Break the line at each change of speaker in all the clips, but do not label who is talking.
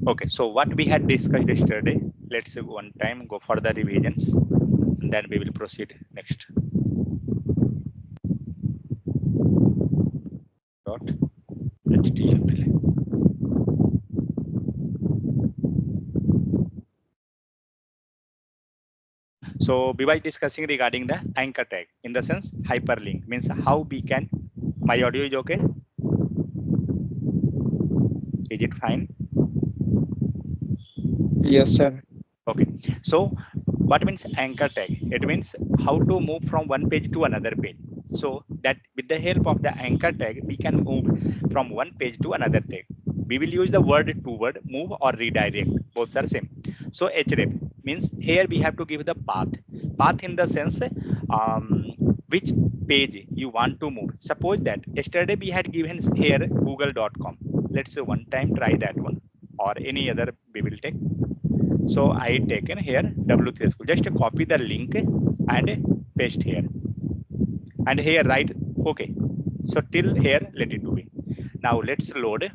Okay, so what we had discussed yesterday, let's one time go for the revisions, and then we will proceed next. .html. So we were discussing regarding the anchor tag, in the sense hyperlink means how we can. My audio is okay? Is it fine?
Yes, sir.
Okay, so what means anchor tag? It means how to move from one page to another page. So that with the help of the anchor tag, we can move from one page to another tag. We will use the word to word, move or redirect. Both are same. So href means here we have to give the path. Path in the sense which page you want to move. Suppose that yesterday we had given here google.com. Let's one time try that one, or any other we will take. So I taken here W3 school. Just copy the link and paste here. And here write okay. So till here let it be. Now let's load.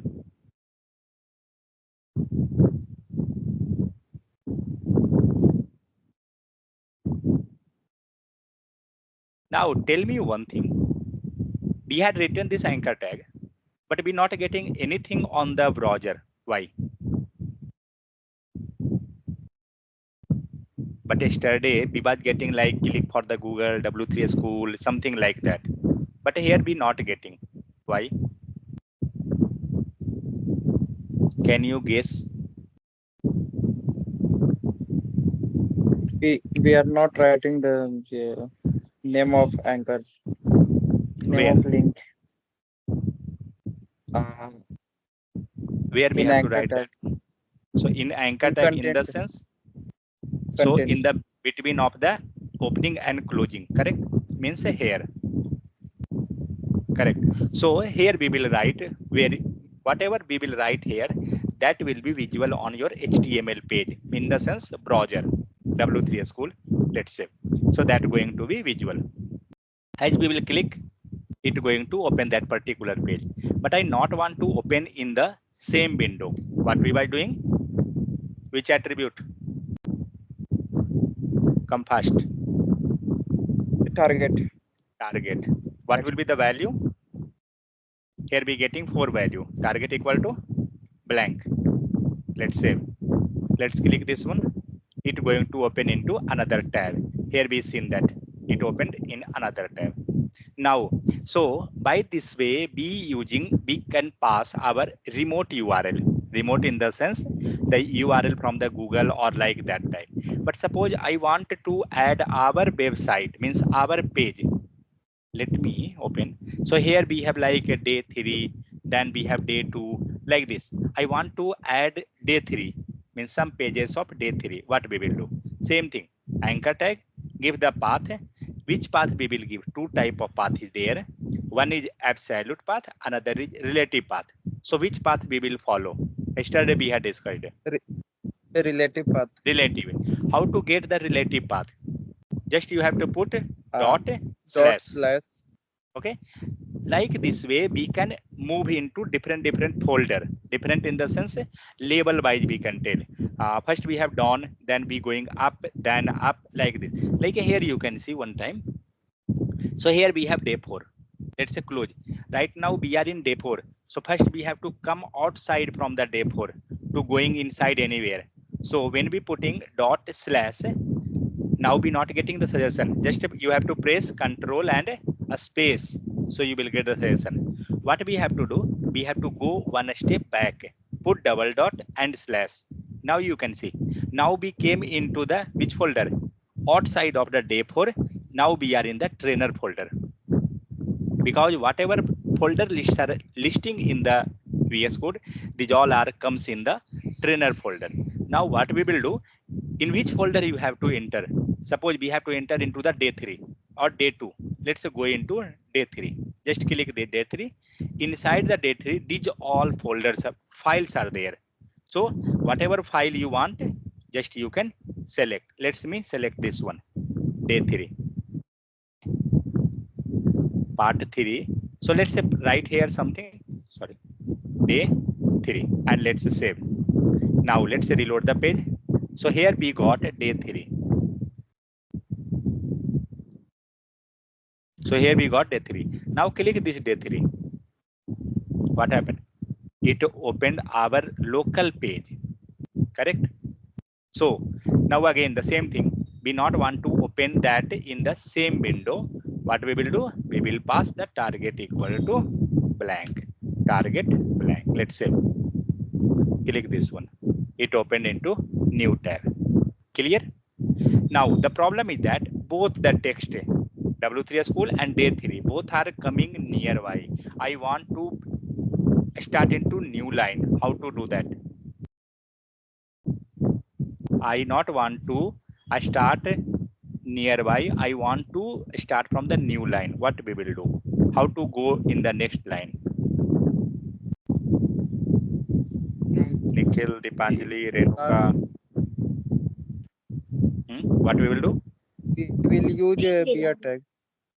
Now tell me one thing. We had written this anchor tag, but we not getting anything on the browser. Why? But yesterday we was getting like click for the Google W3 school, something like that. But here we not getting. Why? Can you guess?
We are not writing the name of anchor, name
Where?
of link.
Where we
In
have to
anchor
write
tag.
that? So in anchor
In
tag, in the
content.
sense, so in the between of the opening and closing, correct? Means here, correct? So here we will write where whatever we will write here, that will be visible on your HTML page, in the sense browser W3 school, let's say. So that going to be visual. As we will click, it going to open that particular page. But I not want to open in the same window. What we were doing? Which attribute? Come fast.
Target.
Target. What will be the value? Here we getting 4 value. Target equal to blank. Let's save. Let's click this one. It going to open into another tab. Here we seen that it opened in another tab. Now, so by this way, we can pass our remote URL. Remote in the sense the URL from the Google or like that type. But suppose I want to add our website, means our page. Let me open. So here we have like a day 3, then we have day 2, like this. I want to add day 3, means some pages of day 3. What we will do? Same thing. Anchor tag, give the path. Which path we will give? Two type of path is there. One is absolute path, another is relative path. So which path we will follow? Yesterday we had discussed
Relative path.
relative. How to get the relative path? Just you have to put dot slash. Okay, like this way we can move into different folder. Different in the sense label wise we can tell. First we have down, then we going up, then up, like this. Like here you can see one time. So here we have day 4. Let's say close. Right now we are in day 4. So first we have to come outside from the day 4 to going inside anywhere. So when we putting dot slash, now we not getting the suggestion. Just you have to press control and a space, so you will get the suggestion. What we have to do? We have to go one step back, put double dot and slash. Now you can see, now we came into the which folder? Outside of the day 4. Now we are in the trainer folder, because whatever folder lists are listing in the VS Code, these all are comes in the trainer folder. Now what we will do? In which folder you have to enter? Suppose we have to enter into the day 3 or day 2. Let's go into day 3. Just click the day 3. Inside the day 3, these all folders files are there. So whatever file you want, just you can select. Let's me select this one, day 3, part 3. So let's say write here something, sorry, day 3, and let's save. Now let's reload the page. So here we got day 3. So here we got day 3. Now click this day 3. What happened? It opened our local page, correct? So now again the same thing. We not want to open that in the same window. What we will do? We will pass the target equal to blank. Target blank. Let's say click this one. It opened into new tab. Clear? Now the problem is that both the text W3 school and day 3 both are coming nearby. I want to start into new line. How to do that? I not want to start nearby. I want to start from the new line. What we will do? How to go in the next line? Nikhil, Dipanjali, Renuka. What we will do?
We will use a BR tag.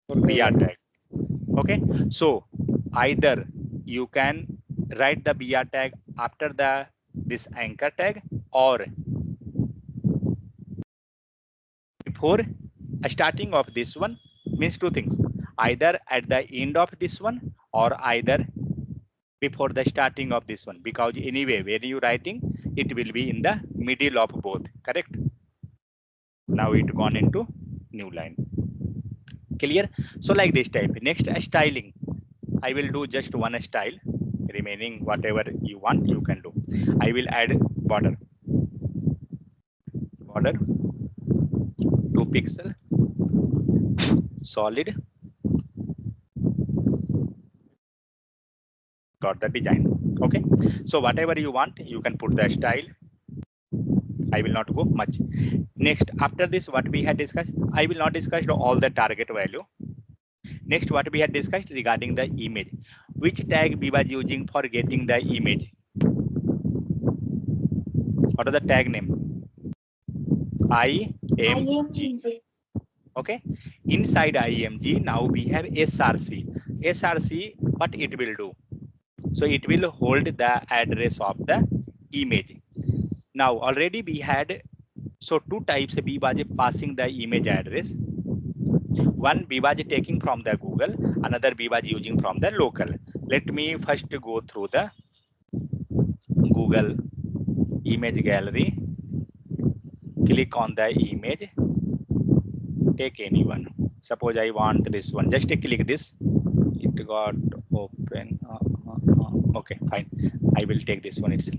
BR tag. Okay. So either you can write the BR tag after this anchor tag, or before starting of this one. Means two things, either at the end of this one or either before the starting of this one, because anyway when you writing it will be in the middle of both, correct? Now it gone into new line. Clear? So like this type. Next, styling. I will do just one style. Remaining whatever you want you can do. I will add border 2 pixel solid. Got the design. Okay, so whatever you want you can put the style. I will not go much. Next, after this what we had discussed, I will not discuss all the target value. Next, what we had discussed regarding the image, which tag we was using for getting the image. What is the tag name? IMG. Okay, inside IMG now we have SRC. SRC, what it will do? So it will hold the address of the image. Now already we had, so two types we was passing the image address. One we was taking from the Google, another we was using from the local. Let me first go through the Google image gallery. Click on the image. Take any one. Suppose I want this one. Just click this. It got open. Okay, fine. I will take this one itself.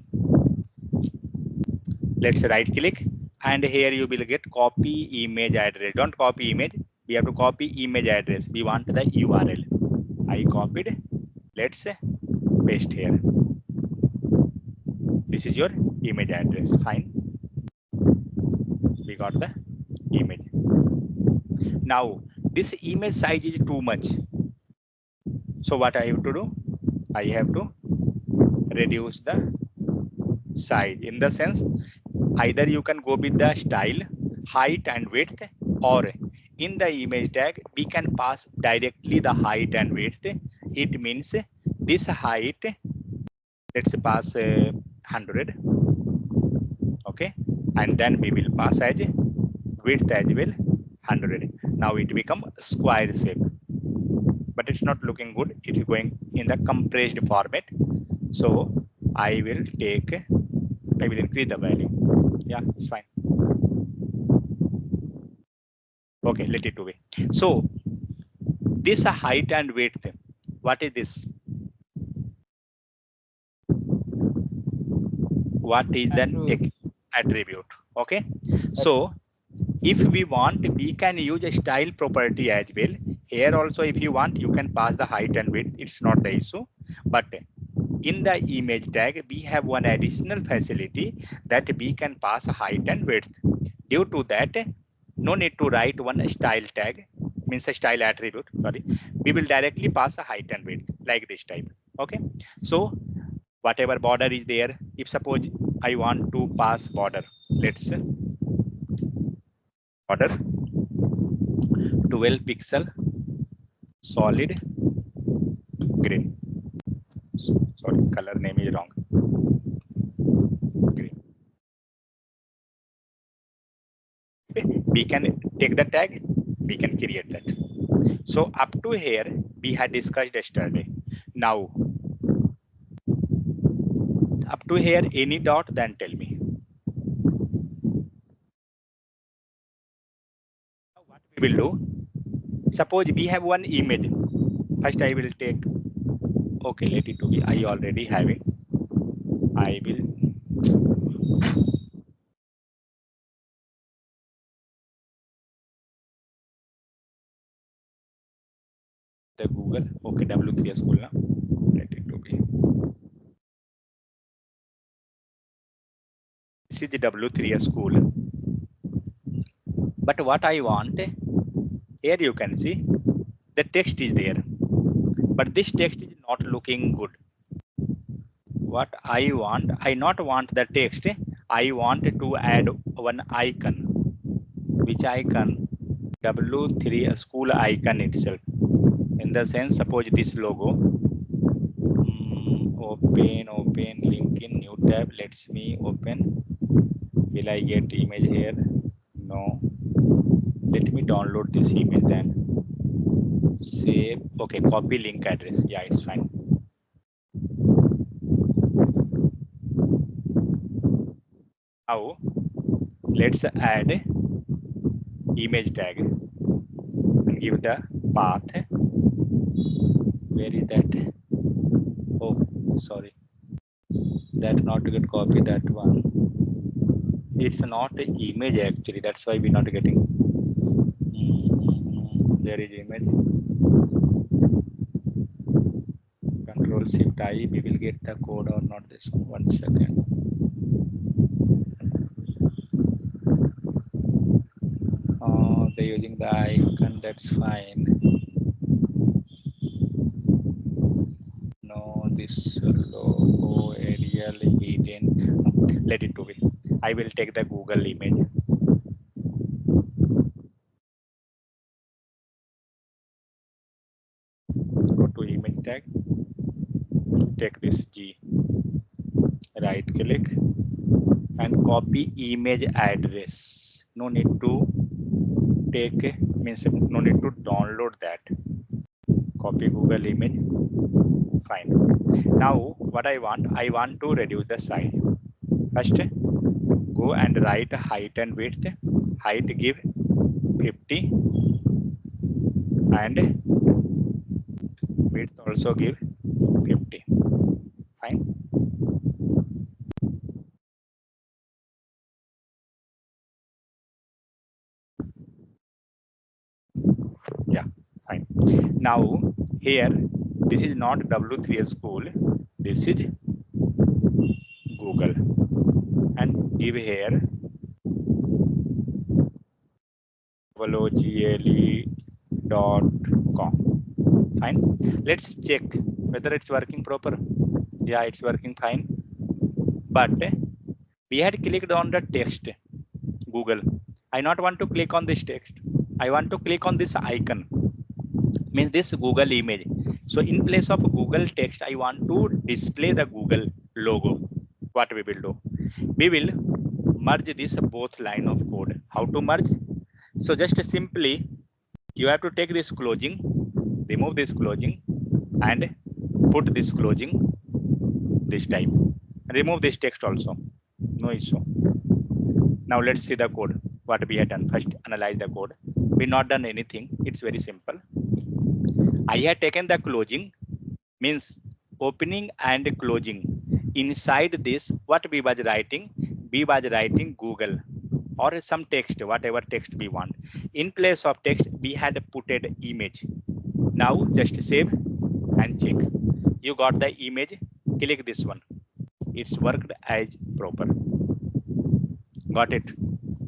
Let's right click, and here you will get copy image address. Don't copy image. We have to copy image address. We want the URL. I copied. Let's paste here. This is your image address. Fine. We got the image. Now this image size is too much. So what I have to do? I have to reduce the size. In the sense, either you can go with the style, height and width, or in the image tag we can pass directly the height and width. It means this height, let's pass 100. Okay, and then we will pass as width as well 100. Now it become square shape, but it's not looking good. It is going in the compressed format. So I will increase the value. Yeah, it's fine. Okay, let it away. So this height and width, what is this? What is the attribute? Okay, so if we want, we can use a style property as well. Here also, if you want, you can pass the height and width. It's not the issue. But in the image tag, we have one additional facility that we can pass height and width. Due to that, no need to write one style tag, means a style attribute. Sorry, we will directly pass a height and width like this type. Okay, so whatever border is there, if suppose I want to pass border, let's say border 12 pixel solid green. Sorry, color name is wrong. Green. we can take the tag, we can create that. So up to here, we had discussed yesterday. Now, up to here, any dot, then tell me. What we will do, suppose we have one image. First I will take, okay, let it to be, I already have it. I will the Google, okay, W3 school now, let it to be. This is the W3 school. But what I want, here you can see, the text is there. But this text is not looking good. What I want, I not want the text, I want to add one icon. Which icon? W3 school icon itself. In the sense, suppose this logo. Open link in new tab. Let's me open. Will I get image here? No. Let me download this image then. Save. Okay, copy link address. Yeah, it's fine. Now let's add image tag and give the path. Where is that? Oh, sorry, that not get copy, that one. It's not an image actually, that's why we're not getting. There is image. Control Shift I, we will get the code or not. This one. 1 second. They're using the icon, that's fine. No, this logo Arial hidden. Let it to be. I will take the Google image. Go to image tag. Take this G. Right click and copy image address. No need to take, means no need to download that. Copy Google image. Fine. Now what I want to reduce the size. First, go and write height and width. Height give 50 and width also give 50. Fine. Yeah, fine. Now here, this is not W3 school. This is Google. And give here vlogle.com. Fine. Let's check whether it's working proper. Yeah, it's working fine. But we had clicked on the text, Google. I not want to click on this text. I want to click on this icon, means this Google image. So in place of Google text, I want to display the Google logo. What we will do? We will merge this both line of code. How to merge? So just simply, you have to take this closing, remove this closing and put this closing this time. Remove this text also, no issue. Now let's see the code. What we have done. First, analyze the code. We not done anything. It's very simple. I have taken the closing, means opening and closing. Inside this, what we was writing? We was writing Google or some text, whatever text we want. In place of text, we had put an image. Now just save and check. You got the image. Click this one. It's worked as proper. Got it?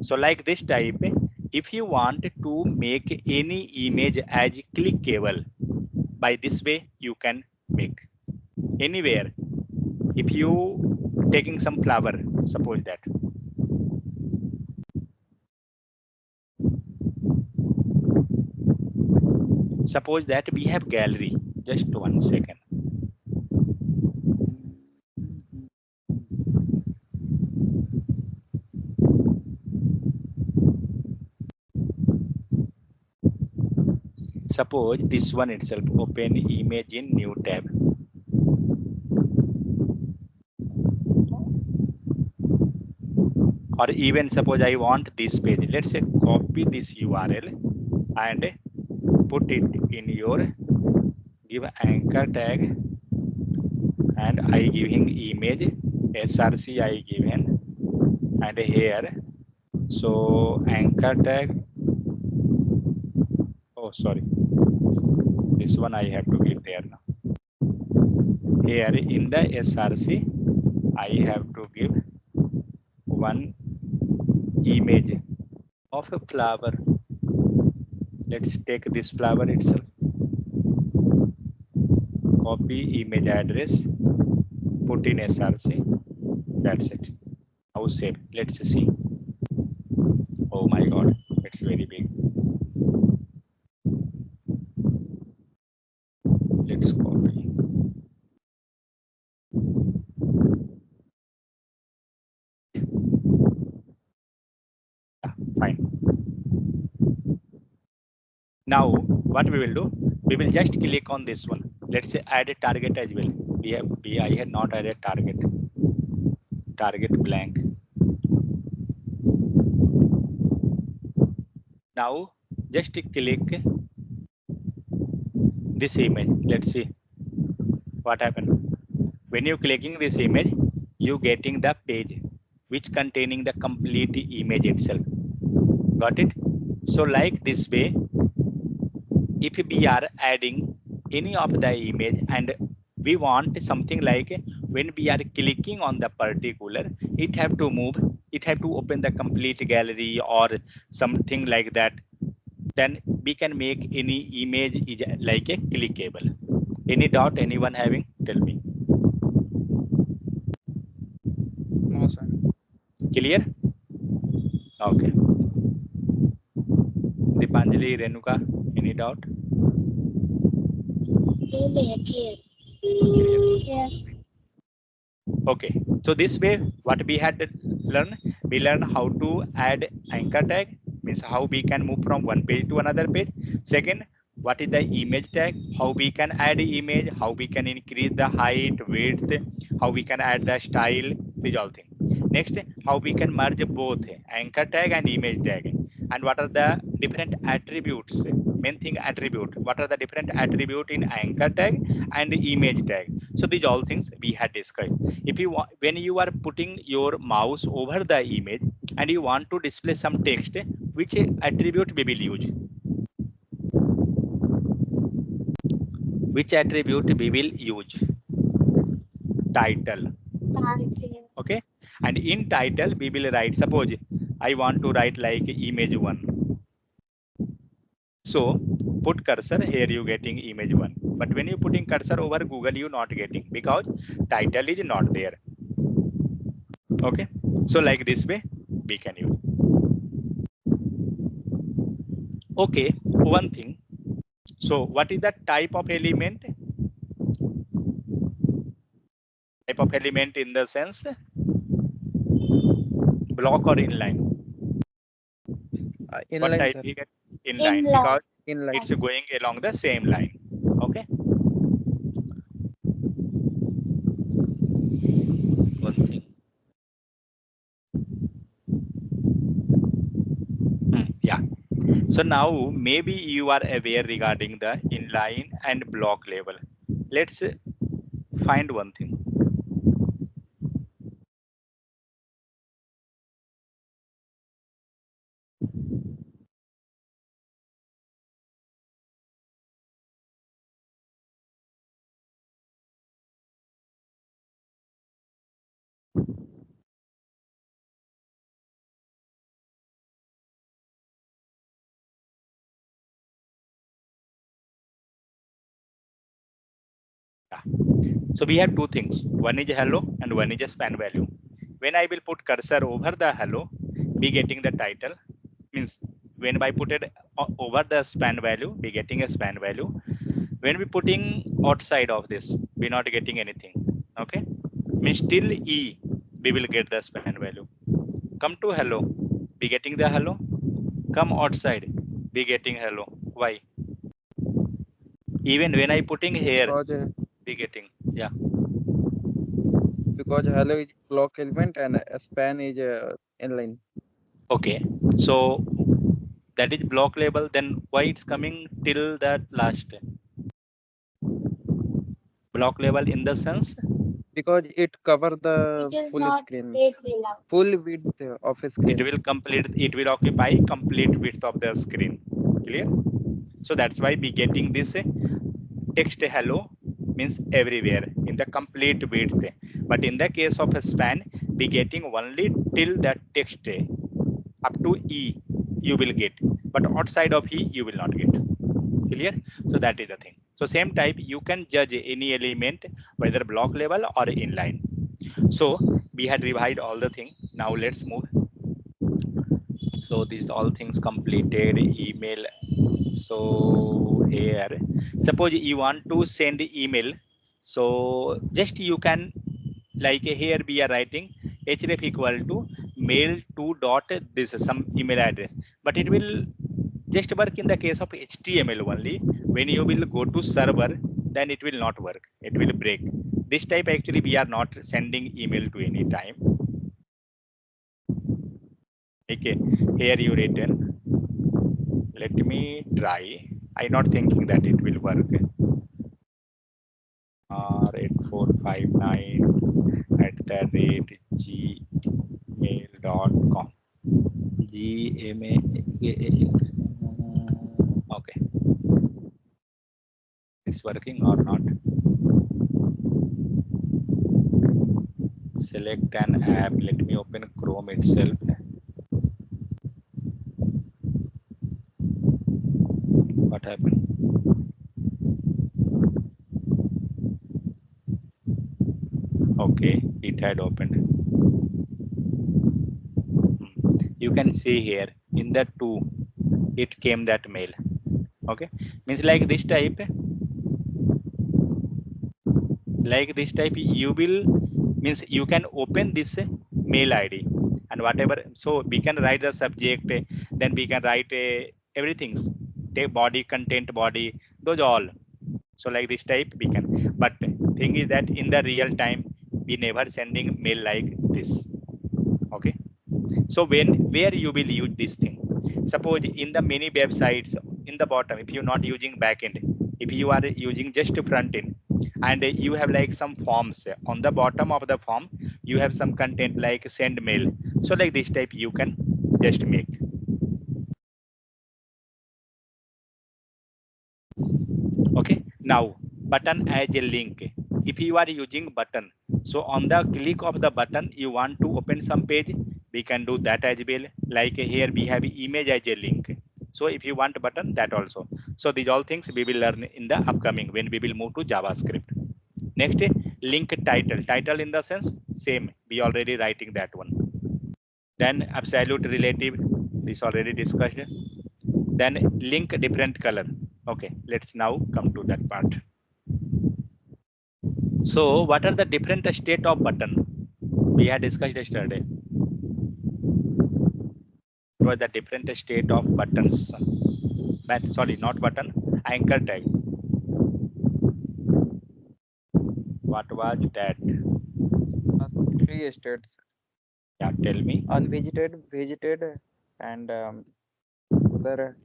So like this type, if you want to make any image as clickable, by this way you can make anywhere. If you taking some flower, suppose that. Suppose that we have gallery. Just 1 second. suppose this one itself, open image in new tab. Or even suppose I want this page. Let's say copy this URL and put it in your, give anchor tag, and I giving image src I given, and here so anchor tag, oh sorry, this one I have to give there now. Here in the src I have to give one image of a flower. Let's take this flower itself, copy image address, put in src, that's it. Now save. Let's see. Oh my god, it's very big. Let's copy. Fine. Now what we will do, we will just click on this one. Let's say add a target as well. I had not added target blank. Now just click this image. Let's see what happened. When you clicking this image, you getting the page which containing the complete image itself. Got it? So like this way, if we are adding any of the image and we want something like when we are clicking on the particular, it have to move, it have to open the complete gallery or something like that, then we can make any image is like a clickable. Any doubt anyone having? Tell me.
No, sir.
Clear? Okay. Dipanjali, Renuka, any doubt?
Clear.
Clear. Okay, so this way what we had learned, we learn how to add anchor tag, means how we can move from one page to another page. Second, what is the image tag, how we can add image, how we can increase the height, width, how we can add the style, these all things. Next, how we can merge both anchor tag and image tag, and what are the different attributes, main thing attribute, what are the different attribute in anchor tag and image tag. So these all things we had discussed. If you want, when you are putting your mouse over the image and you want to display some text, which attribute we will use? Which attribute we will use? Title. Okay, and in title we will write, suppose I want to write like image 1. So put cursor here, you getting image 1. But when you putting cursor over Google, you not getting, because title is not there. Okay, so like this way we can use. Okay, one thing. So what is the type of element? Type of element in the sense block or inline?
Inline,
what type
sir.
we get? Inline, because
Inline.
it's going along the same line. Okay. One thing. Yeah. So now maybe you are aware regarding the inline and block level. Let's find one thing. Yeah. So we have two things. One is hello and one is a span value. When I will put cursor over the hello, be getting the title. Means when I put it over the span value, be getting a span value. When we putting outside of this, we're not getting anything. Okay, means still E, we will get the span value. Come to hello, be getting the hello. Come outside, be getting hello. Why? Even when I putting here, be getting, yeah.
Because hello is block element and span is inline.
Okay, so that is block label. Then why it's coming till that last block label in the sense?
Because it cover the full screen, full width of a screen.
It will complete. It will occupy complete width of the screen. Clear? So that's why we getting this text hello means everywhere in the complete width. But in the case of a span, we getting only till that text up to E you will get, but outside of E you will not get. Clear? So that is the thing. So same type you can judge any element whether block level or inline. So we had revised all the thing. Now let's move. So these all things completed. Email. So here, suppose you want to send email. So just you can, like here we are writing href equal to mail to dot this some email address, but it will just work in the case of HTML only. When you will go to server, then it will not work. It will break. This type actually we are not sending email to any time. Okay, here you written. Let me try. I'm not thinking that it will work. r8459@gmail.com. GMA. Okay, it's working or not? Select an app. Let me open Chrome itself. What happened? Okay, it had opened. You can see here in the two, it came that mail. Okay, means like this type you will means you can open this mail id and whatever, so we can write the subject, then we can write everything, take body, content, body, those all. So like this type we can, but thing is that in the real time we never sending mail like this. Okay, so where you will use this thing, suppose in the many websites in the bottom, if you're not using backend, if you are using just front end, and you have like some forms on the bottom of the form, you have some content like send mail. So like this type you can just make. Okay, now button as a link. If you are using button, so on the click of the button you want to open some page, we can do that as well. Like here we have image as a link, so if you want a button, that also. So these all things we will learn in the upcoming when we will move to JavaScript. Next, link title. Title in the sense same, we already writing that one. Then absolute relative, this already discussed. Then link different color. Okay, let's now come to that part. So what are the different state of button? We had discussed yesterday. What was the different state of buttons? But sorry, not button, anchor tag. What was that?
3 states.
Yeah, tell me.
Unvisited, visited, and other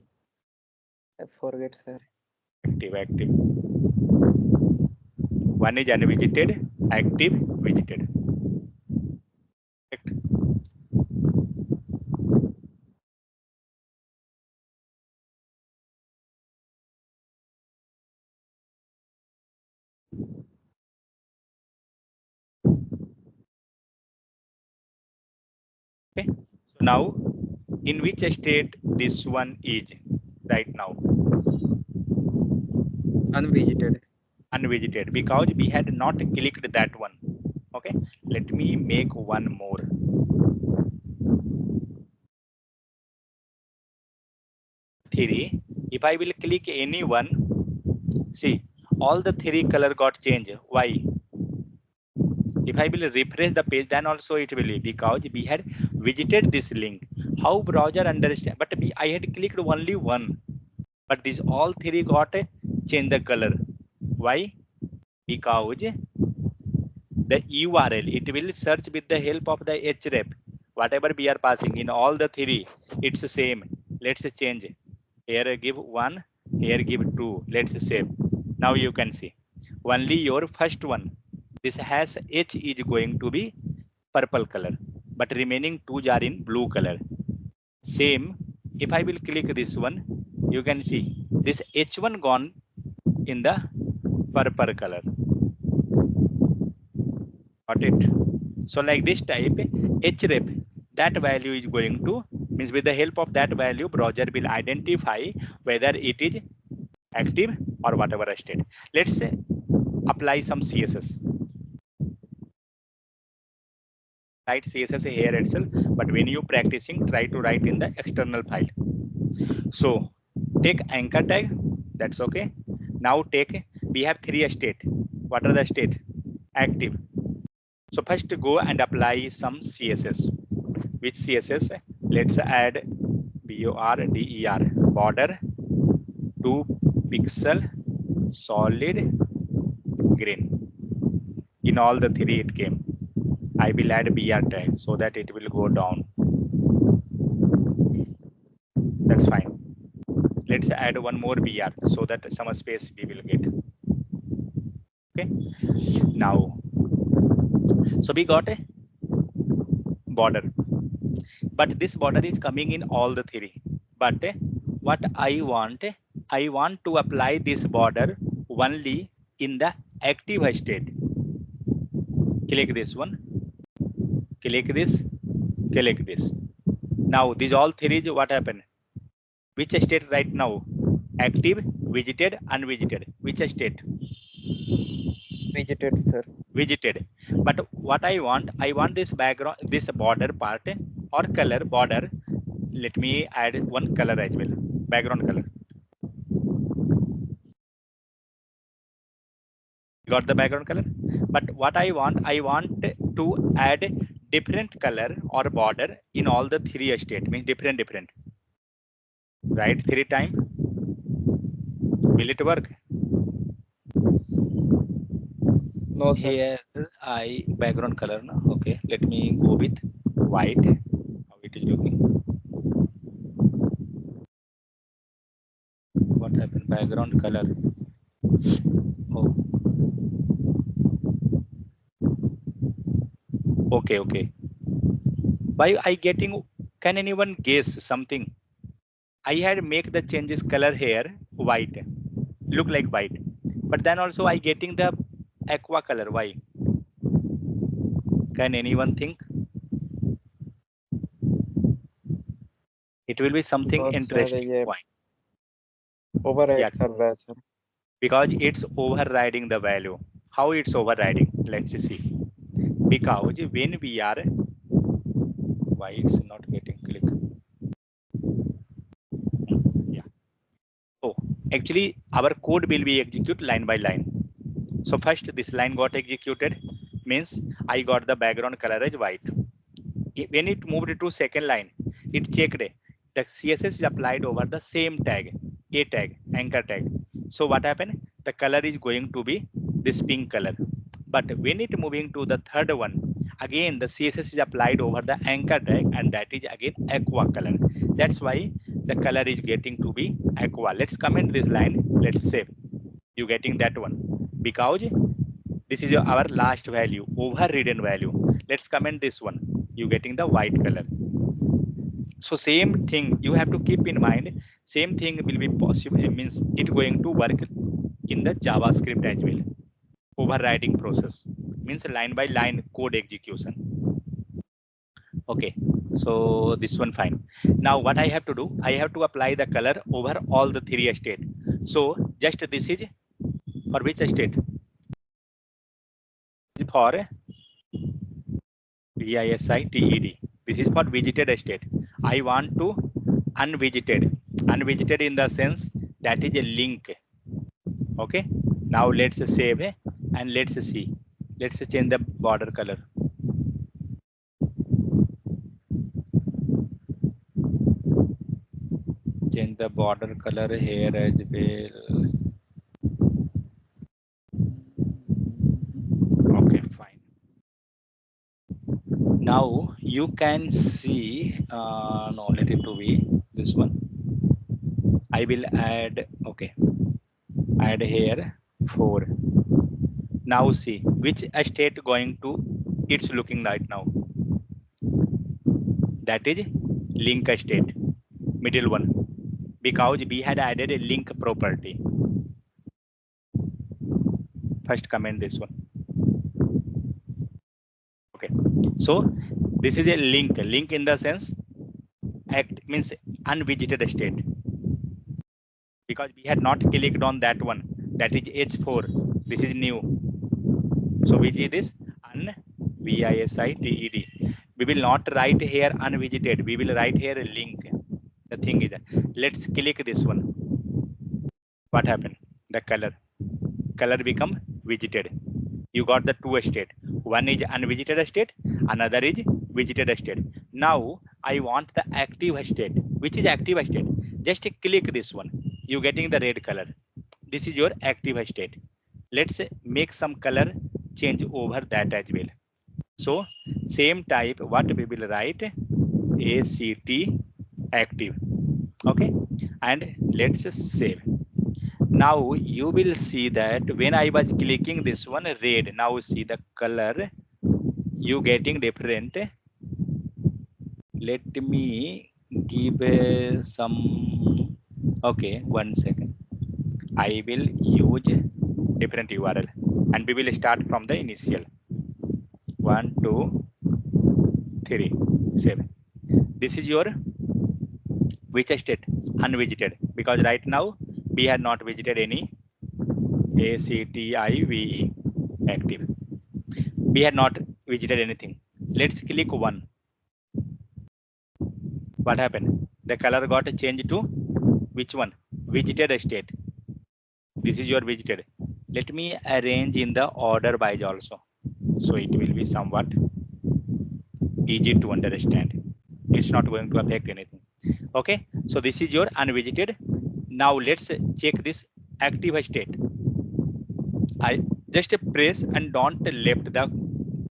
I forget, sir.
Active. One is unvisited, active, visited. Correct. Okay. So now, in which state this one is right now?
Unvisited.
Unvisited, because we had not clicked that one. Okay. Let me make one more. Three. If I will click any one, see all the three color got changed. Why? If I will refresh the page, then also it will be because we had visited this link. How browser understand? But I had clicked only one, but these all three got change the color. Why? Because the URL, it will search with the help of the href. Whatever we are passing in all the three, it's the same. Let's change. Here give 1, here give 2. Let's save. Now you can see only your first one, this has H is going to be purple color, but remaining 2 are in blue color. Same, if I will click this one, you can see this H1 gone in the purple color. Got it? So like this type href, that value is going to, means with the help of that value, browser will identify whether it is active or whatever state. Let's say apply some CSS. Write CSS here itself, but when you practicing, try to write in the external file. So take anchor tag, that's okay. Now take, we have 3 state. What are the state? Active. So first go and apply some CSS. Which CSS? Let's add border 2 pixel solid green. In all the 3 it came. I will add br tag so that it will go down. That's fine. Let's add one more br so that some space we will get. Okay. Now, so we got a border, but this border is coming in all the 3. But what I want to apply this border only in the active state. Click this one, click this, click this. Now these all 3, what happened? Which state right now? Active, visited, unvisited. Which state?
Visited, sir.
Visited. But what I want this background, this border part or color border. Let me add one color as well, background color. Got the background color. But what I want to add different color or border in all the 3 state, means different. Right, 3 times. Will it work?
No, sir.
Here I background color now. Okay, let me go with white. How it is looking? What happened? Background color. Oh. Okay. Why I getting? Can anyone guess something? I had make the changes color here white, look like white, but then also I getting the aqua color. Why? Can anyone think? It will be something
Because,
interesting point.
Override कर रहा है, sir.
Because it's overriding the value. How it's overriding? Let's see. Because when we are, why it's not getting click? Yeah. Oh, actually our code will be executed line by line. So first this line got executed, means I got the background color as white. When it moved to second line, it checked the CSS is applied over the same tag, a tag, anchor tag. So what happened? The color is going to be this pink color. But when it moving to the third one, again the CSS is applied over the anchor tag, and that is again aqua color. That's why the color is getting to be aqua. Let's comment this line. Let's save. You getting that one? Because this is our last value, overridden value. Let's comment this one. You getting the white color. So same thing you have to keep in mind. Same thing will be possible. It means it going to work in the JavaScript as well. Overriding process means line by line code execution. Okay, so this one fine. Now what I have to do? I have to apply the color over all the 3 state. So just this is for which state? For VISITED. This is for visited state. I want to unvisited. Unvisited in the sense that is a link. Okay. Now let's save and let's see. Let's change the border color. Change the border color here as well. Now you can see, no, let it to be this one. I will add, okay, add here 4. Now see which state going to it's looking right now. That is link state, middle one, because we had added a link property. First comment this one. Okay, so this is a link. Link in the sense act means unvisited state, because we had not clicked on that one. That is H4. This is new. So which is this unvisited. We will not write here unvisited. We will write here a link. The thing is that let's click this one. What happened? The color become visited. You got the two state. One is unvisited state, another is visited state. Now I want the active state. Which is active state? Just click this one. You getting the red color. This is your active state. Let's make some color change over that as well. So same type, what we will write, ACT active. Okay, and let's save. Now you will see that when I was clicking this one red, now see the color you getting different. Let me give some, okay, 1 second. I will use different URL and we will start from the initial. 1, 2, 3, 7. This is your which state? Unvisited, because right now we have not visited any ACTIVE active. We had not visited anything. Let's click 1. What happened? The color got changed to which one? Visited state. This is your visited. Let me arrange in the order wise also, so it will be somewhat easy to understand. It's not going to affect anything. Okay, so this is your unvisited. Now let's check this active state. I just press and don't left the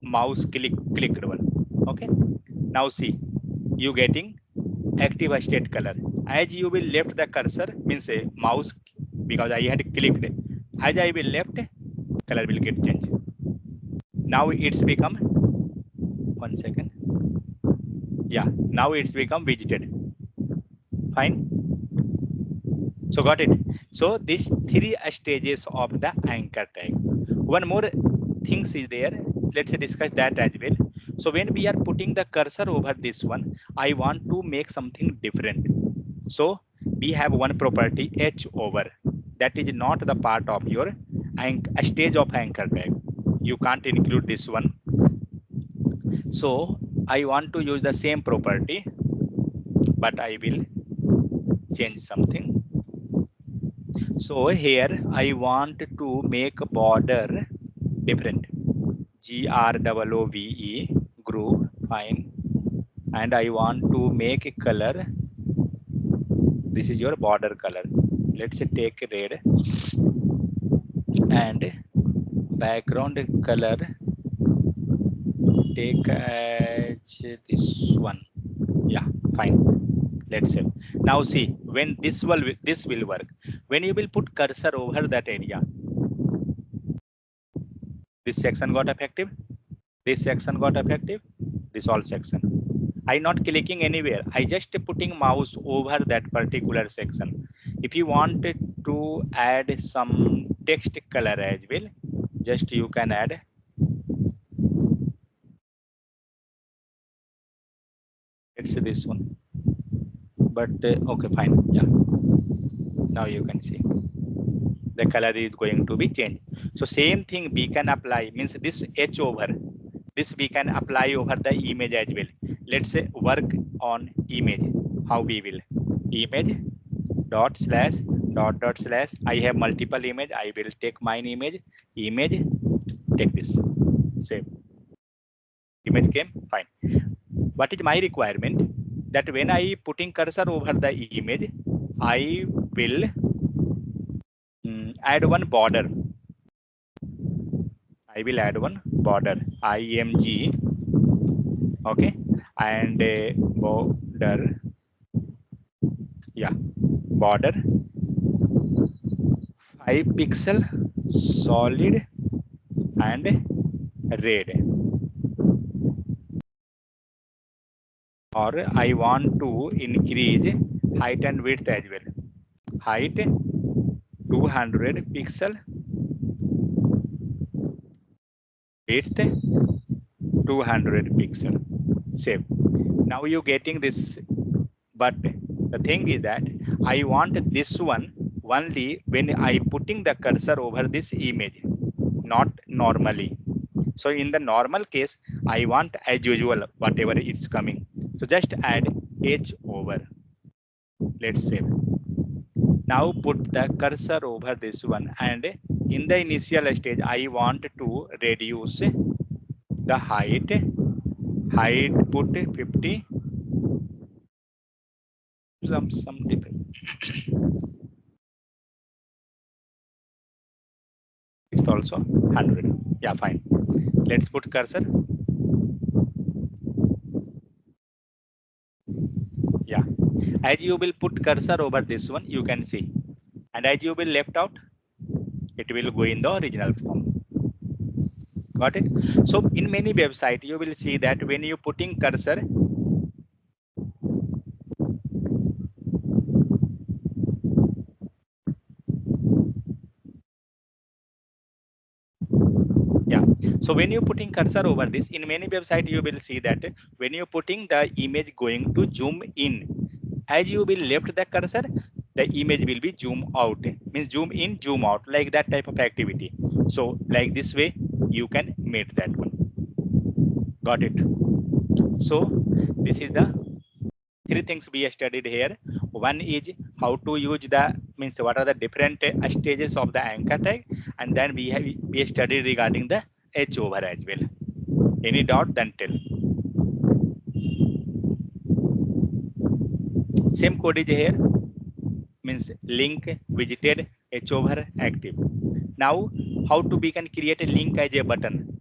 mouse clicked one. Okay, now see you getting active state color. As you will left the cursor, means a mouse, because I had clicked, as I will left, color will get changed. Now it's become, 1 second, yeah, now it's become visited. Fine, so got it. So these 3 stages of the anchor tag. One more things is there, let's discuss that as well. So when we are putting the cursor over this one, I want to make something different. So we have one property h over, that is not the part of your stage of anchor tag. You can't include this one. So I want to use the same property, but I will change something. So here I want to make a border different. GROOVE groove, fine. And I want to make a color. This is your border color. Let's take red and background color take as this one. Yeah, fine. Let's say. Now see when this will work. When you will put cursor over that area, this section got effective. This section got effective. This all section. I not clicking anywhere. I just putting mouse over that particular section. If you wanted to add some text color as well, just you can add. It's this one. But okay, fine. Yeah. Now you can see the color is going to be changed. So same thing we can apply, means this H over, this we can apply over the image as well. Let's say work on image. How we will? Image dot slash dot dot slash. I have multiple image. I will take mine image. Image, take this. Save. Image came, fine. What is my requirement? That when I putting cursor over the image, I will add one border. I will add one border. IMG. Okay, and border, yeah, border 5 pixel solid and red, or I want to increase height and width as well. Height 200 pixel, width 200 pixel. Save. Now you getting this, but the thing is that I want this one only when I putting the cursor over this image, not normally. So in the normal case, I want as usual whatever it's coming. So just add h over. Let's save. Now put the cursor over this one, and in the initial stage I want to reduce the height. Height put 50, some different. It's also 100. Yeah, fine. Let's put cursor. Yeah, as you will put cursor over this one, you can see, and as you will left out, it will go in the original form. Got it? So in many website you will see that when you putting cursor, yeah, so when you putting cursor over this, in many website you will see that when you putting the image going to zoom in, as you will left the cursor, the image will be zoom out, means zoom in, zoom out, like that type of activity. So like this way you can meet that one. Got it? So this is the three things we studied here. One is how to use the, means what are the different stages of the anchor tag, and then we studied regarding the h over as well. Any doubt, then tell. Same code is here, means link visited h over active. Now how to we can create a link as a button?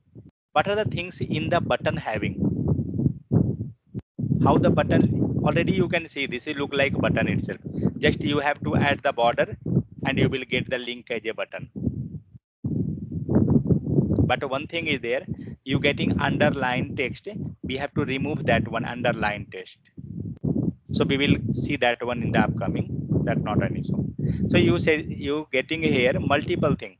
What are the things in the button having? How the button, already you can see this will look like button itself. Just you have to add the border and you will get the link as a button. But one thing is there, you getting underline text, we have to remove that one underline text. So we will see that one in the upcoming. That's not an issue. So you say you getting here multiple thing,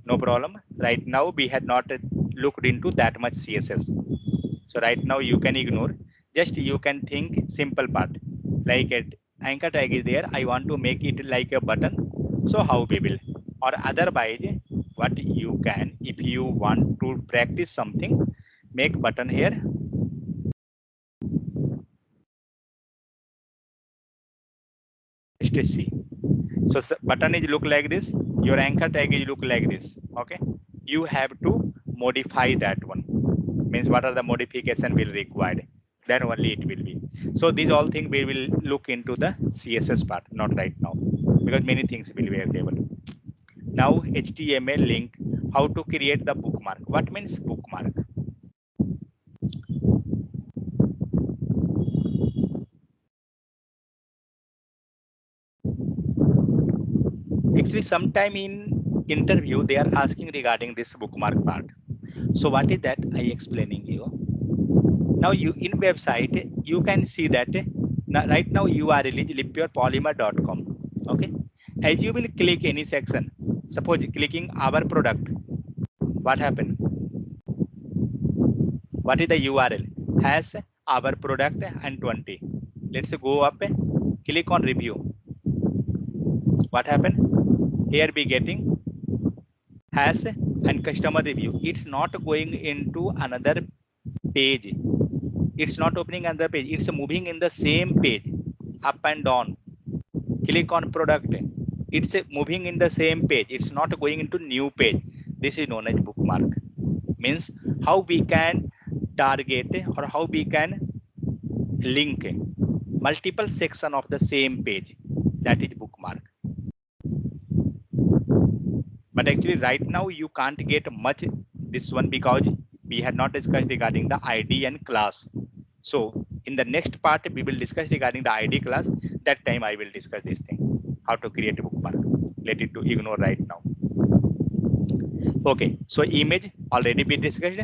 no problem. Right now we had not looked into that much CSS. So right now you can ignore. Just you can think simple part. Like it, anchor tag is there. I want to make it like a button. So how we will? Or otherwise, what you can, if you want to practice something, make button here. Just see. So button is look like this. Your anchor tag is look like this. Okay. You have to modify that one. Means what are the modification will required, then only it will be. So these all things we will look into the CSS part, not right now, because many things will be available. Now HTML link, how to create the bookmark. What means bookmark? Actually sometime in interview they are asking regarding this bookmark part. So what is that? I explaining you. Now you in website you can see that right now URL is lipyourpolymer.com. Okay, as you will click any section, suppose clicking our product, what happened? What is the URL? Has our product and 20. Let's go up, click on review. What happened? Here we getting has and customer review. It's not going into another page. It's not opening another page. It's moving in the same page, up and down. Click on product. It's moving in the same page. It's not going into new page. This is known as bookmark. Means how we can target or how we can link multiple section of the same page. That is bookmark. But actually right now you can't get much this one because we had not discussed regarding the ID and class. So in the next part, we will discuss regarding the ID class. That time I will discuss this thing, how to create a bookmark. Let it to ignore right now. Okay, so image already be discussed.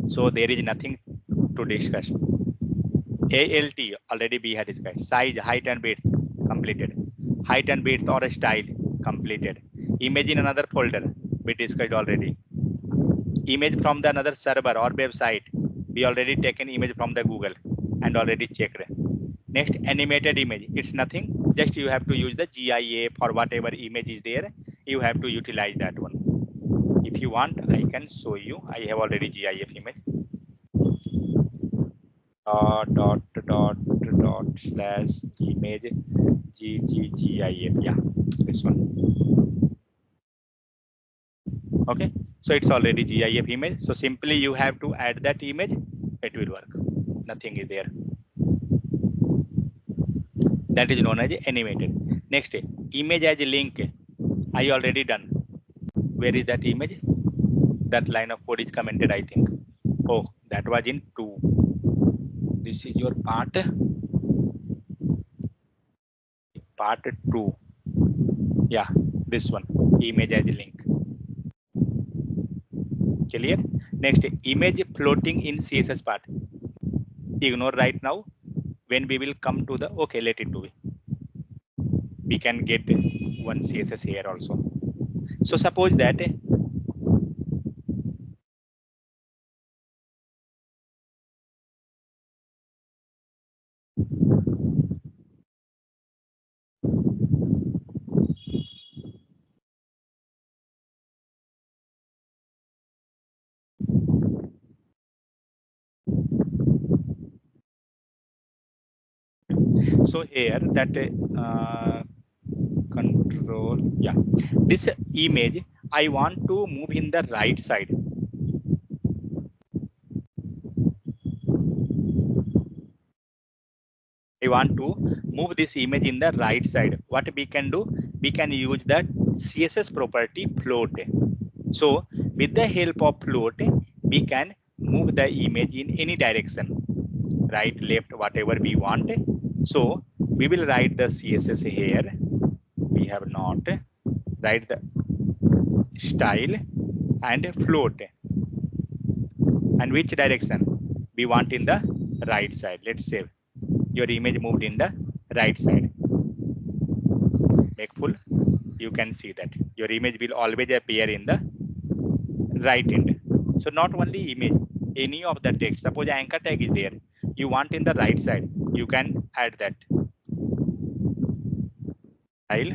So there is nothing to discuss. ALT already we had discussed. Size, height and width completed. Height and width or a style completed. Image in another folder we discussed already. Image from the another server or website, we already taken image from the Google and already checked. Next, animated image, it's nothing, just you have to use the GIF or whatever image is there, you have to utilize that one. If you want, I can show you. I have already GIF image. Dot slash image GIF. Yeah, this one. Okay, so it's already GIF image. So simply you have to add that image, it will work. Nothing is there. That is known as animated. Next, image as a link. I already done. Where is that image? That line of code is commented, I think. Oh, that was in 2. This is your part 2. Yeah, this one, image as a link. Clear? Next, image floating in CSS part. Ignore right now. When we will come to the, okay, let it do it. We can get one CSS here also. So suppose that so here that control, yeah, this image I want to move in the right side. I want to move this image in the right side. What we can do? We can use the CSS property float. So with the help of float, we can move the image in any direction, right, left, whatever we want. So we will write the CSS here. We have not write the style and float. And which direction we want in the right side. Let's say your image moved in the right side. Make full. You can see that your image will always appear in the right end. So not only image, any of the text. Suppose anchor tag is there. You want in the right side. You can add that. Style,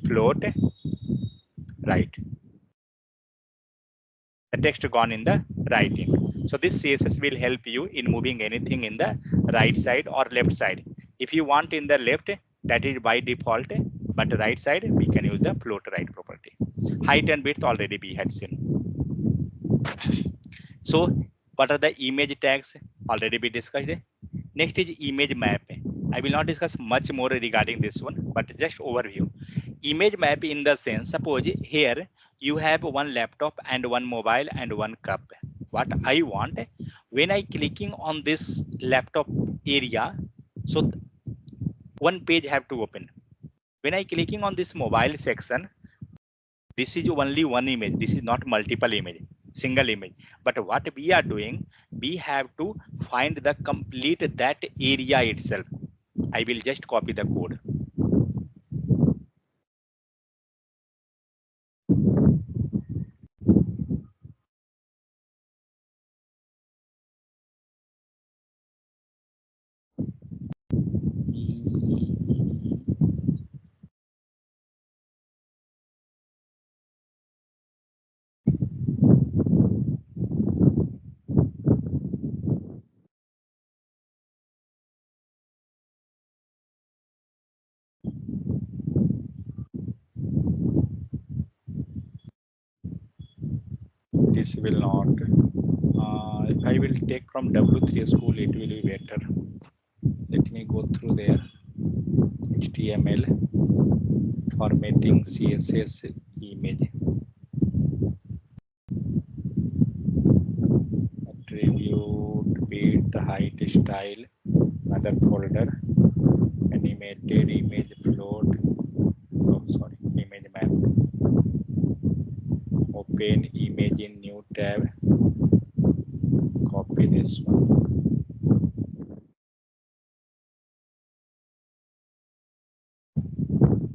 float, right. The text gone in the right end. So this CSS will help you in moving anything in the right side or left side. If you want in the left, that is by default, but right side we can use the float right property. Height and width already we had seen. So what are the image tags? Already be discussed. Next is image map. I will not discuss much more regarding this one, but just overview. Image map in the sense, suppose here you have one laptop and one mobile and one cup. What I want, when I clicking on this laptop area, so one page have to open. When I clicking on this mobile section, this is only one image. This is not multiple image, single image. But what we are doing, we have to find the complete that area itself. I will just copy the code. This will not. If I will take from W3 school, it will be better. Let me go through there. HTML, formatting, CSS, image. height, style, another folder, animated image float. Oh, sorry, image map. Open image in new tab. Copy this one.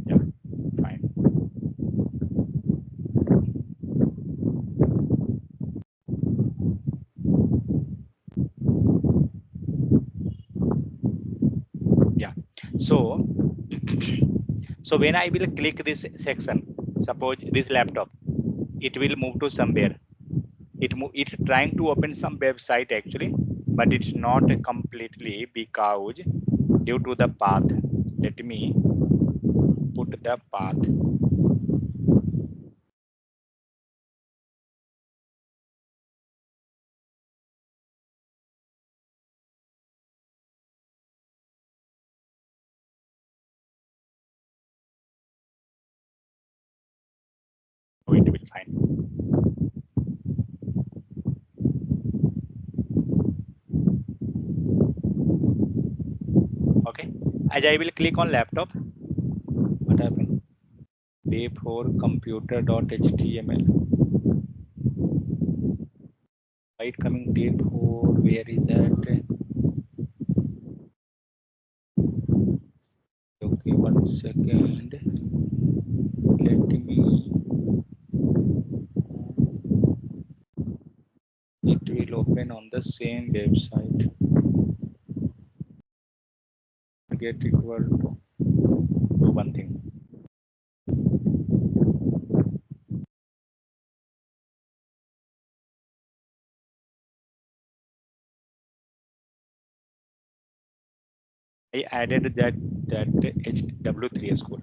Yeah, fine. Yeah. So when I will click this section, suppose this laptop, it will move to somewhere. It's trying to open some website actually, but it's not completely because due to the path. Let me put the path. So it will find. Okay. As I will click on laptop, what happened? Day4 computer.html. Right coming day4, where is that? Okay, 1 second. Let me. It will open on the same website. Get equal to do one thing. I added that W3 school.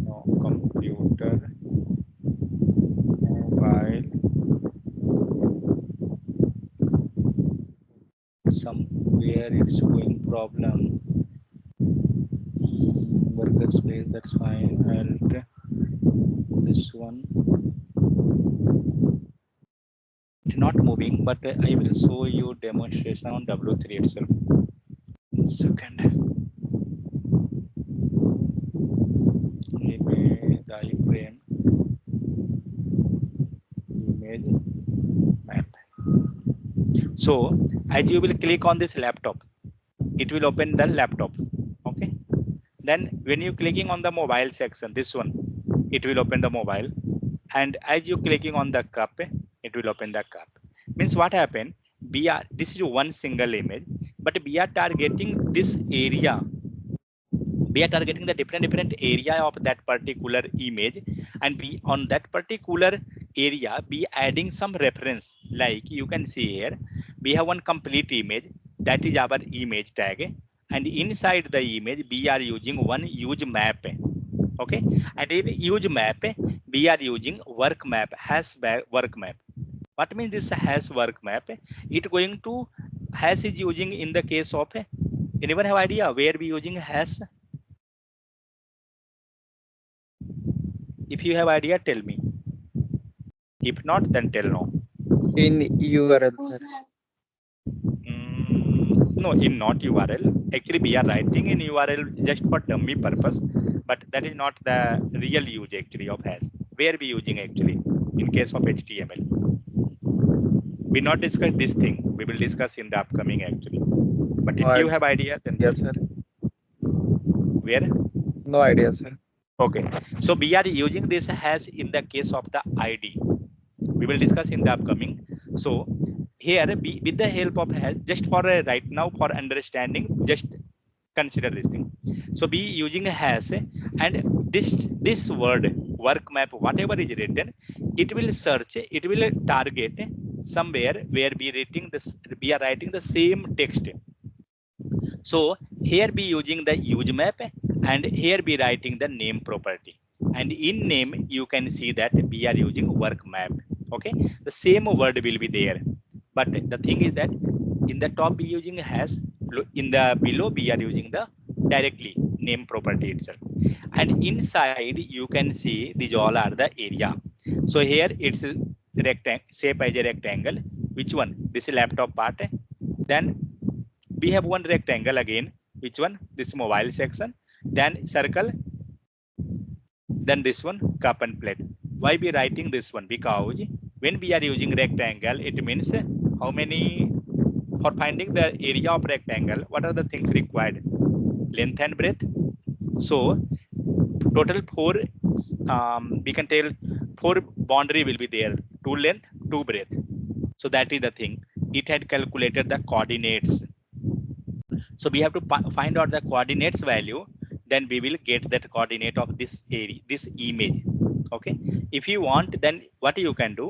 No, computer, mobile, somewhere it's going problem. Workspace, that's fine. Alt, this one. It's not moving, but I will show you demonstration on W3 itself. 1 second. Image iframe, image map. So as you will click on this laptop, it will open the laptop. Okay. Then when you clicking on the mobile section, this one, it will open the mobile. And as you clicking on the cup, it will open the cup. Means what happened? This is one single image, but we are targeting this area. We are targeting the different area of that particular image, and we on that particular area be adding some reference. Like you can see here, we have one complete image, that is our image tag, and inside the image we are using one use map. Okay, and in use map we are using work map, work map. What means this hash work map? It going to hash is using in the case of, anyone have idea where we using hash? If you have idea, tell me. If not, then tell no.
In URL, sir.
No, in not URL. Actually, we are writing in URL just for dummy purpose, but that is not the real use actually of hash. Where we using actually in case of HTML. We not discuss this thing. We will discuss in the upcoming actually. But if you have idea, then
yes, sir.
Where?
No idea, sir.
Okay, so we are using this hash in the case of the ID. We will discuss in the upcoming. So here with the help of hash, just for right now for understanding, just consider this thing. So be using a hash, and this word work map, whatever is written, it will search, it will target somewhere where we are writing the same text. So here be using the use map, and here be writing the name property. And in name, you can see that we are using work map. Okay, the same word will be there. But the thing is that in the top be using hash, in the below we are using the directly name property itself. And inside you can see these all are the area. So here it's rectangle, shape as a rectangle which one? This is laptop part. Then we have one rectangle again. Which one? This mobile section. Then circle. Then this one cup and plate. Why we writing this one? Because when we are using rectangle, it means how many, for finding the area of rectangle, what are the things required? Length and breadth. So total four, we can tell 4 boundary will be there, 2 length, 2 breadth. So that is the thing. It had calculated the coordinates. So we have to find out the coordinates value. Then we will get that coordinate of this area, this image. Okay. If you want, then what you can do?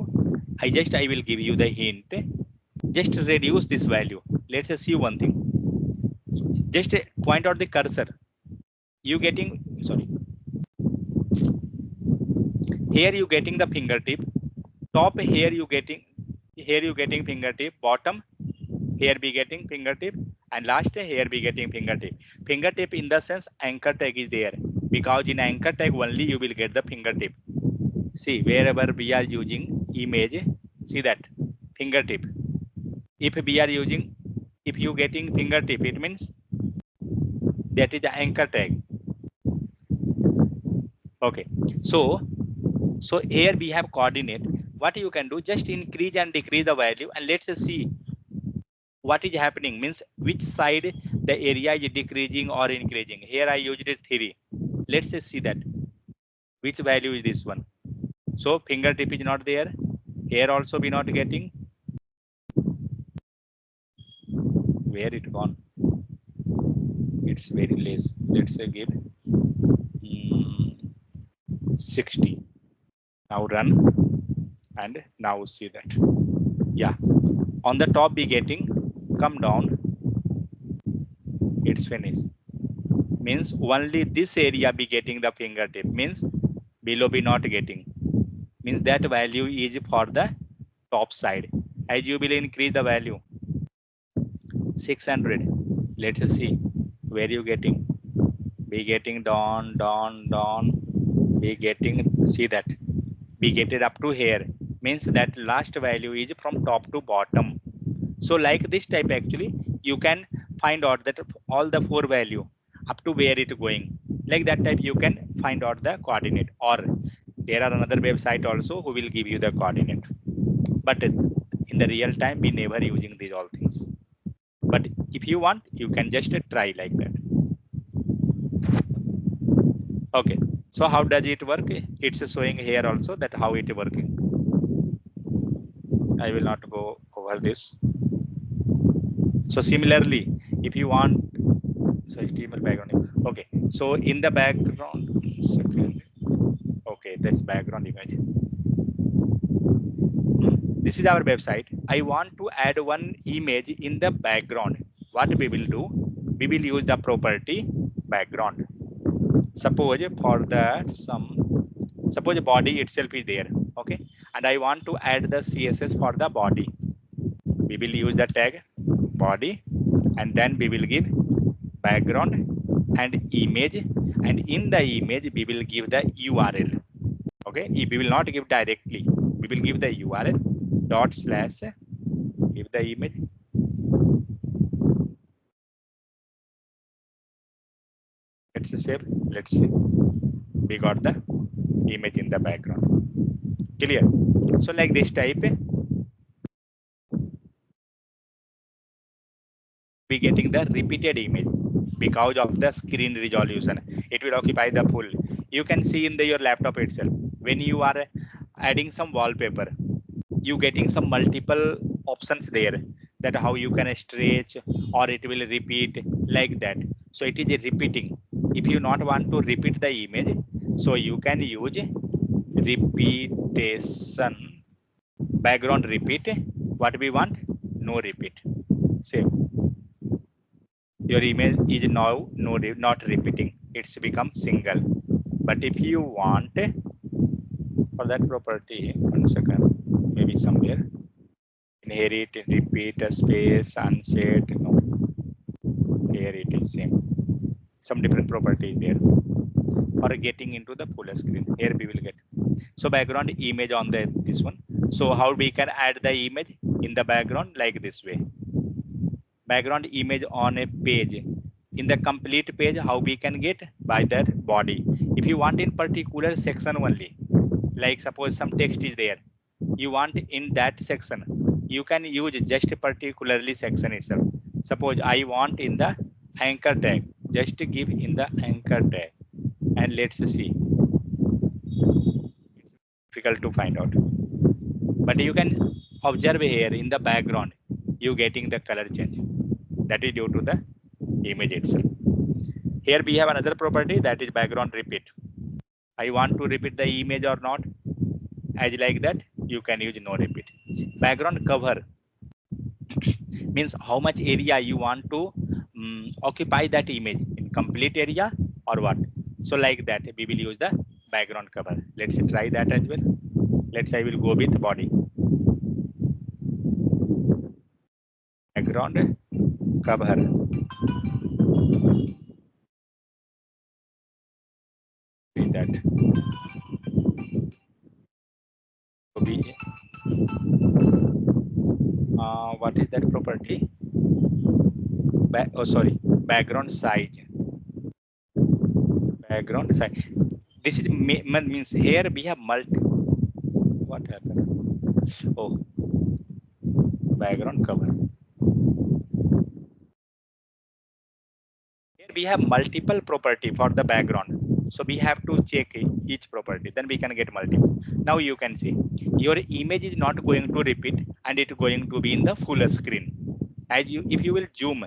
I will give you the hint. Just reduce this value. Let's see one thing. Just point out the cursor. You getting, sorry. Here you getting the fingertip. Top here you getting fingertip. Bottom here be getting fingertip, and last here be getting fingertip. Fingertip in the sense anchor tag is there, because in anchor tag only you will get the fingertip. See, wherever we are using image, see that fingertip. If we are using, if you getting fingertip, it means that is the anchor tag. Okay, so here we have coordinate. What you can do, just increase and decrease the value, and let's see what is happening, means which side the area is decreasing or increasing. Here I used it 3. Let's see that which value is this one. So fingertip is not there. Here also we not getting. Where it gone? It's very less. Let's say give 60. Now run and now see that. Yeah, on the top be getting, come down, it's finished. Means only this area be getting the fingertip, means below be not getting. Means that value is for the top side. As you will increase the value 600, let's see where you getting. Be getting down, be getting, see that we get it up to here, means that last value is from top to bottom. So like this type, actually you can find out that all the 4 value up to where it going. Like that type you can find out the coordinate, or there are another website also who will give you the coordinate. But in the real time we never using these all things. But if you want, you can just try like that. Okay, so how does it work? It's showing here also that how it working. I will not go over this. So similarly, if you want, so HTML background. Okay, so in the background, okay, this background image. This is our website. I want to add one image in the background. What we will do? We will use the property background. Suppose for that suppose body itself is there. Okay, and I want to add the CSS for the body. We will use the tag body, and then we will give background and image, and in the image we will give the URL. Okay, we will not give directly, we will give the URL dot slash, give the image. Let's save. Let's see, we got the image in the background. Clear? So like this type, we getting the repeated image because of the screen resolution. It will occupy the full. You can see in your laptop itself, when you are adding some wallpaper, you getting some multiple options there, that how you can stretch or it will repeat like that. So it is repeating. If you not want to repeat the image, so you can use repetition, background repeat. What we want? No repeat. Save. Your image is now not repeating, it's become single. But if you want, for that property, 1 second, maybe somewhere, inherit, repeat, space, unset, no, here it is same, some different property there, or getting into the full screen. Here we will get, so background image on this one, So how we can add the image in the background? Like this way. Background image on a page. In the complete page, how we can get? By that body. If you want in particular section only, like suppose some text is there, you want in that section, you can use just a particularly section itself. Suppose I want in the anchor tag, just give in the anchor tag, and let's see. Difficult to find out, but you can observe here in the background, you getting the color change. That is due to the image itself. Here we have another property, that is background repeat. I want to repeat the image or not, as like that you can use no repeat. Background cover means how much area you want to occupy that image, in complete area or what. So like that we will use the background cover. Let's try that as well. Let's I will go with body. Background cover. That so we, what is that property? Background size. Background size. This is means here we have multi. What happened? Oh, background cover. Here we have multiple property for the background. So we have to check each property, then we can get multiple. Now you can see your image is not going to repeat and it going to be in the full screen. As you, if you will zoom,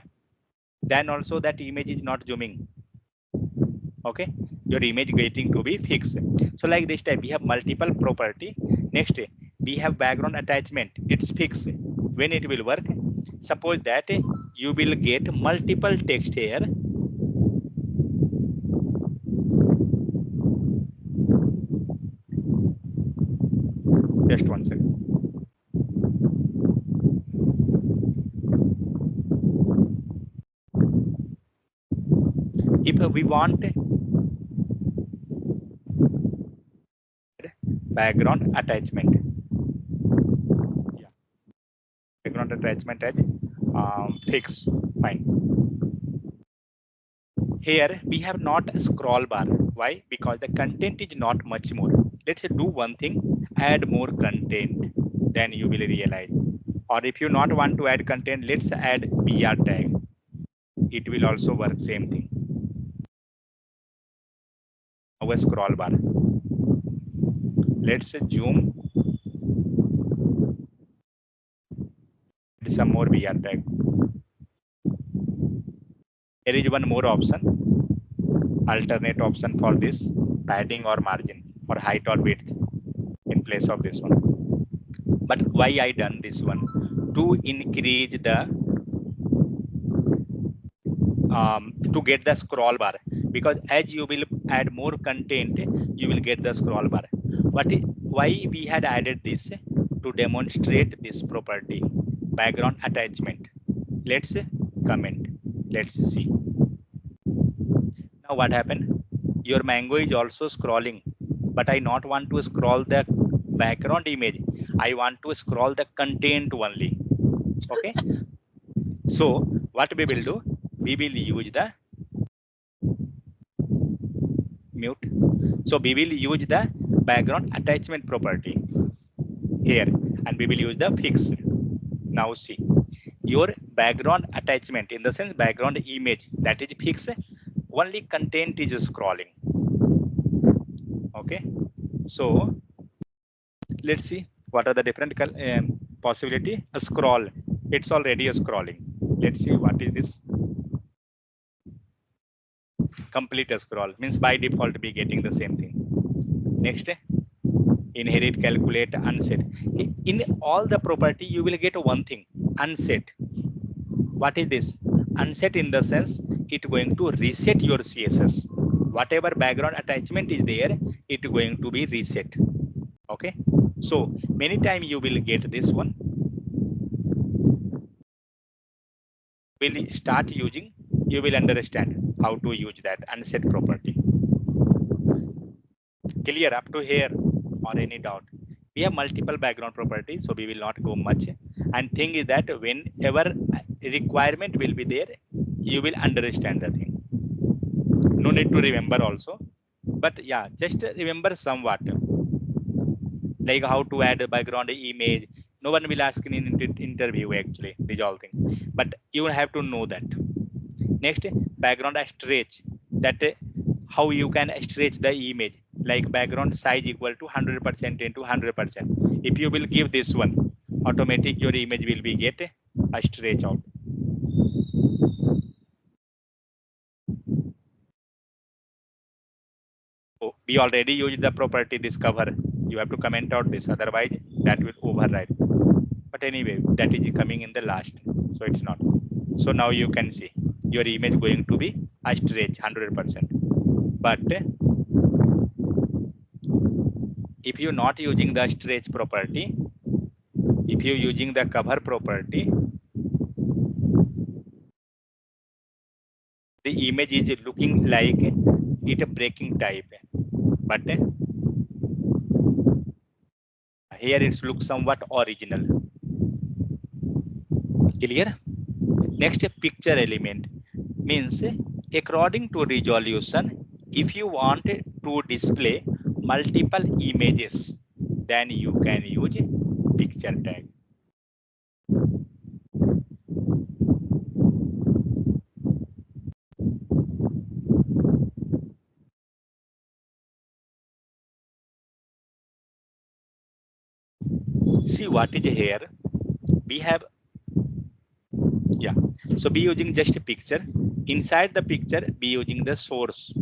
then also that image is not zooming. Okay, your image getting to be fixed. So like this type we have multiple property. Next we have background attachment, it's fixed. When it will work, suppose that you will get multiple text here. Just one second. If we want background attachment, yeah, background attachment as fix, fine. Here we have not a scroll bar. Why? Because the content is not much more. Let's do one thing, add more content, then you will realize. Or if you not want to add content, let's add BR tag. It will also work same thing. Now a scroll bar. Let's zoom. Some more BR tag. There is one more option, alternate option for this, padding or margin or height or width in place of this one. But why I done this one? To increase the to get the scroll bar, because as you will add more content, you will get the scroll bar. Why we had added this? To demonstrate this property, background attachment. Let's comment. Let's see. Now what happened? Your Mango is also scrolling, but I not want to scroll the background image. I want to scroll the content only. Okay. So what we will do? We will use the mute. So we will use the background attachment property here, and we will use the fixed. Now see, your background attachment, in the sense background image, that is fixed. Only content is scrolling. Okay. So let's see what are the different possibility. A scroll, it's already a scrolling. Let's see what is this. Complete a scroll means by default be getting the same thing. Next, inherit, calculate, unset. In all the property you will get one thing, unset. What is this? Unset in the sense it going to reset your CSS. Whatever background attachment is there, it going to be reset. Okay. So many times you will get this one. Will start using, you will understand how to use that unset property. Clear up to here or any doubt? We have multiple background properties, so we will not go much. And thing is that whenever requirement will be there, you will understand the thing. No need to remember also, but yeah, just remember somewhat, like how to add a background image. No one will ask in interview actually, these all things, but you have to know that. Next, background stretch, that how you can stretch the image, like background size equal to 100% into 100%. If you will give this one, automatic your image will be get a stretch out. Oh, we already used the property this cover. You have to comment out this, otherwise that will override. But anyway, that is coming in the last, so it's not. So now you can see your image going to be a stretch 100%. But if you're not using the stretch property, if you're using the cover property, the image is looking like it a breaking type, but here it looks somewhat original. Clear? Next, picture element means according to resolution, if you want to display multiple images, then you can use picture tag. See what is here. We have, yeah, so be using just a picture. Inside the picture, be using the source.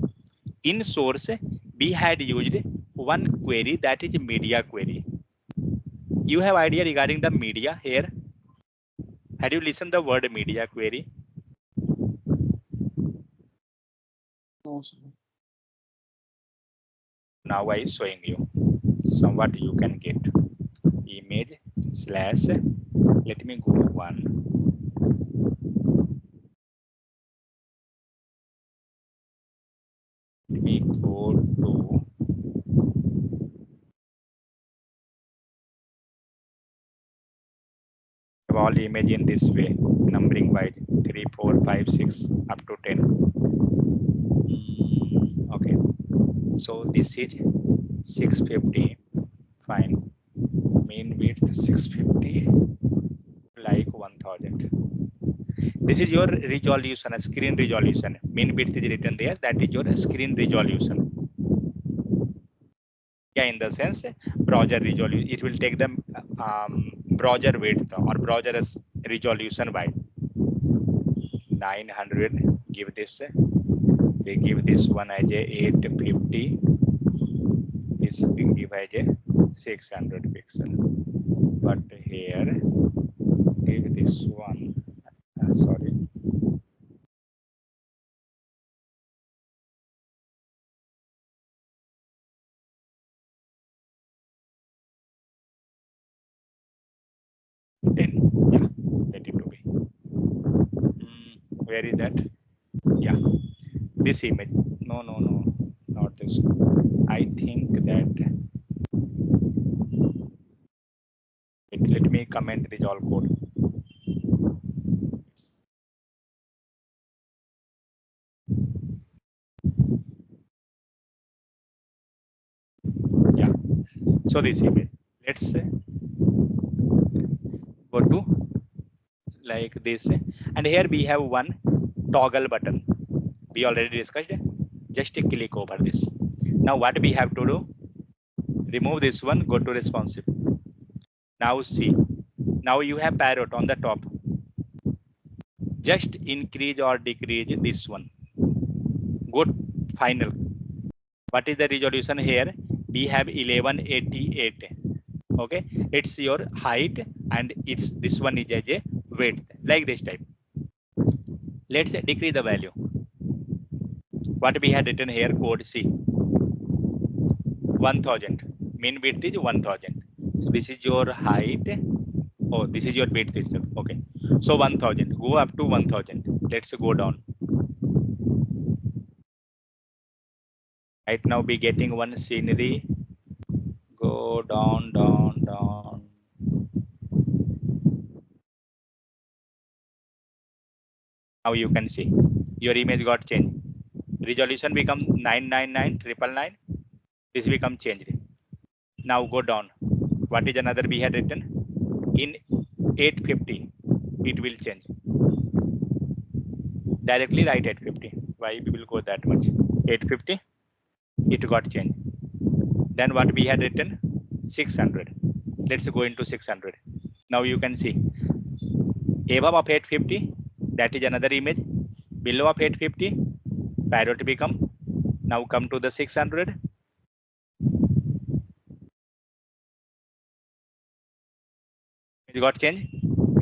In source, we had used one query, that is media query. You have idea regarding the media here? Had you listened the word media query?
No, sir.
Now I showing you somewhat you can get image slash, let me go one, let me go to all image in this way, numbering wise 3 4 5 6 up to 10. Okay, so this is 650, fine. Mean width 650, like 1000. This is your resolution, a screen resolution. Mean width is written there, that is your screen resolution. Yeah, in the sense browser resolution, it will take the browser width or browser resolution by 900. Give this, they give this one as a 850, this we give as a 600 pixel, but here give this one, sorry, then yeah, let it to be. Where is that? Yeah, this image. No, no, no, not this. I think that let me comment the all code. Yeah, so this image, let's go to like this, and here we have one toggle button. We already discussed. Just click over this. Now what we have to do, remove this one, go to responsive. Now see, now you have parrot on the top. Just increase or decrease this one. Go final. What is the resolution here? We have 1188. Okay, it's your height and it's this one is as a width, like this type. Let's decrease the value. What we had written here, code C, 1000. Mean width is 1000. So this is your height. Oh, this is your width itself. Okay, so 1000. Go up to 1000. Let's go down. Right now, be getting one scenery. Go go down, down, down. Now you can see your image got changed. Resolution become 999,999. This become changed. Now go down. What is another we had written? In 850, it will change. Directly write 850. Why we will go that much? 850, it got changed. Then what we had written? 600. Let's go into 600. Now you can see above of 850, that is another image. Below of 850, parrot become. Now come to the 600. It got changed.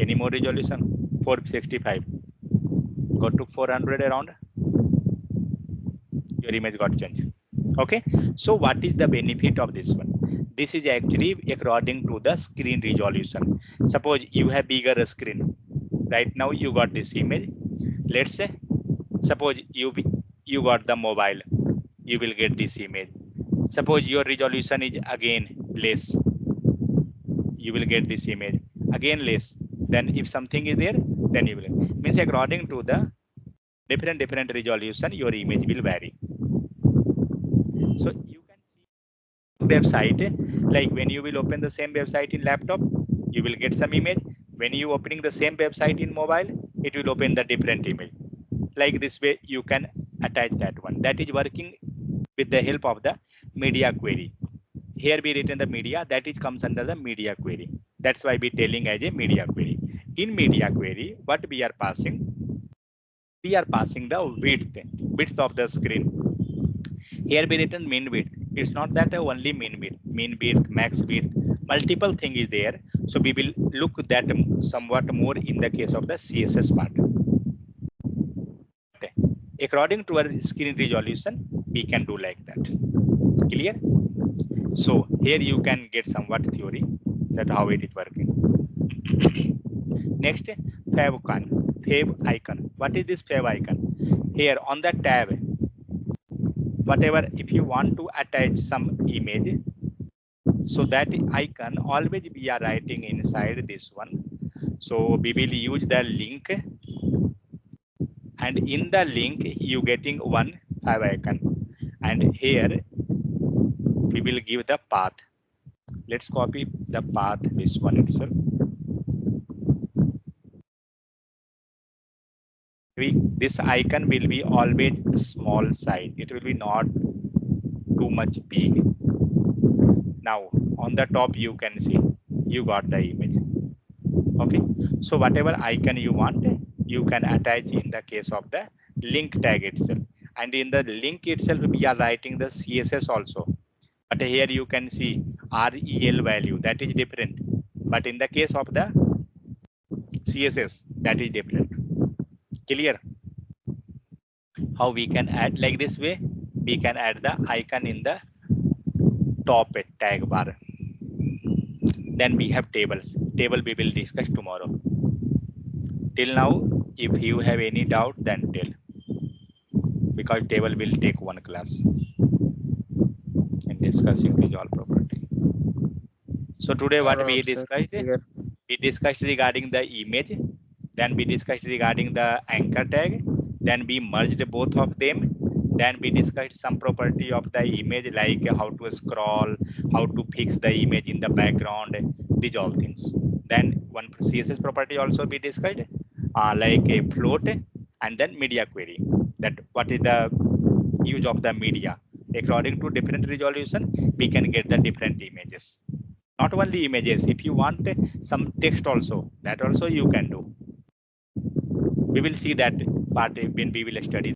Any more resolution? 465. Go to 400 around. Your image got changed. Okay. So what is the benefit of this one? This is actually according to the screen resolution. Suppose you have bigger screen. Right now you got this image. Let's say, suppose you got the mobile. You will get this image. Suppose your resolution is again less. You will get this image again less. Then if something is there, then you will. Means according to the different resolution, your image will vary. So you can see website, like when you will open the same website in laptop, you will get some image. When you opening the same website in mobile, it will open the different image. Like this way, you can attach that one. That is working with the help of the media query. Here we written the media, that is comes under the media query. That's why we telling as a media query. In media query, what we are passing? We are passing the width of the screen. Here we written mean width. It's not that only mean width, max width, multiple thing is there. So we will look that somewhat more in the case of the CSS part. Okay. According to our screen resolution, we can do like that. Clear? So here you can get somewhat theory that how it is working. Next, fav icon. What is this fav icon? Here on the tab, whatever, if you want to attach some image, so that icon always we are writing inside this one. So we will use the link, and in the link you getting one fav icon, and here we will give the path. Let's copy the path, this one itself. This icon will be always small size. It will be not too much big. Now on the top you can see you got the image. Okay. So whatever icon you want, you can attach in the case of the link tag itself. And in the link itself, we are writing the CSS also. But here you can see rel value, that is different. But in the case of the CSS, that is different. Clear? How we can add like this way? We can add the icon in the top tag bar. Then we have tables. Table we will discuss tomorrow. Till now, if you have any doubt, then tell. Because table will take one class in discussing resolve property. So today what we discussed? We discussed regarding the image. Then we discussed regarding the anchor tag. Then we merged both of them. Then we discussed some property of the image, like how to scroll, how to fix the image in the background, these all things. Then one CSS property also we discussed, like a float and then media query. That what is the use of the media. According to different resolution, we can get the different images. Not only images, if you want some text also, that also you can do. We will see that part when we will study